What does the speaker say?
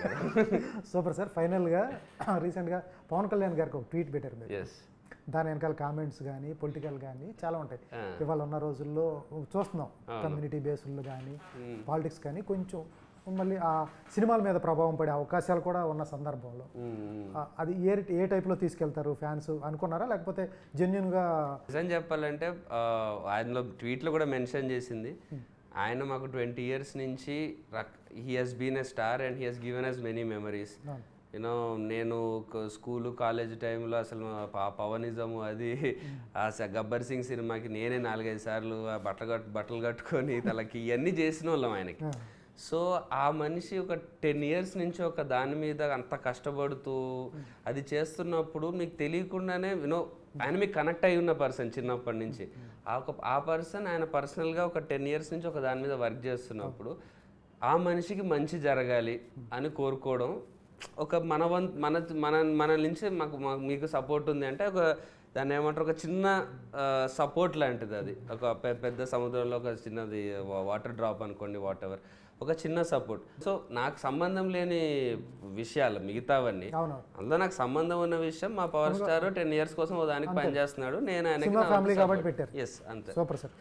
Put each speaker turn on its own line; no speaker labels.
కదా.
Super sir. ఫైనల్గా రీసెంట్గా పవన్ కళ్యాణ్ గారికి ఒక ట్వీట్ పెట్టారు మీరు.
ఎస్.
దాని వెనకాల కామెంట్స్ కానీ పొలిటికల్ కానీ చాలా ఉంటాయి. ఇవాళ ఉన్న రోజుల్లో చూస్తున్నాం కమ్యూనిటీ బేస్డ్లో కానీ పాలిటిక్స్ కానీ కొంచెం మళ్ళీ ఆ సినిమాల మీద ప్రభావం పడే అవకాశాలు కూడా ఉన్న సందర్భంలో అది ఏ టైప్లో తీసుకెళ్తారు ఫ్యాన్స్ అనుకున్నారా, లేకపోతే జెన్యున్గా?
నిజం చెప్పాలంటే ఆయనలో ట్వీట్లో కూడా మెన్షన్ చేసింది, ఆయన మాకు 20 years నుంచి he has been a star and he has given us many memories. You know నేను స్కూలు కాలేజ్ టైంలో అసలు పవనిజము అది గబ్బర్ సింగ్ సినిమాకి నేనే 4-5 సార్లు బట్టలు కట్టుకొని తలకి ఇవన్నీ చేసిన వాళ్ళం ఆయనకి. సో ఆ మనిషి ఒక 10 years నుంచి ఒక దాని మీద అంత కష్టపడుతూ అది చేస్తున్నప్పుడు మీకు తెలియకుండానే ఆయన మీకు కనెక్ట్ అయి ఉన్న పర్సన్ చిన్నప్పటి నుంచి. ఆ పర్సన్ ఆయన పర్సనల్గా ఒక 10 years నుంచి ఒక దాని మీద వర్క్ చేస్తున్నప్పుడు ఆ మనిషికి మంచి జరగాలి అని కోరుకోవడం ఒక మన నుంచి మీకు సపోర్ట్ ఉంది అంటే ఒక దాన్ని ఏమంటారు, ఒక చిన్న సపోర్ట్ లాంటిది అది. ఒక పెద్ద సముద్రంలో ఒక చిన్నది వాటర్ డ్రాప్ అనుకోండి, వాట్ ఎవర్, ఒక చిన్న సపోర్ట్. సో నాకు సంబంధం లేని విషయాలు మిగతావన్నీ, అందులో నాకు సంబంధం ఉన్న విషయం మా పవర్ స్టార్ 10 years కోసం దానికి పనిచేస్తున్నాడు, నేను ఆయనకి.
ఎస్ అంతే. Super sir.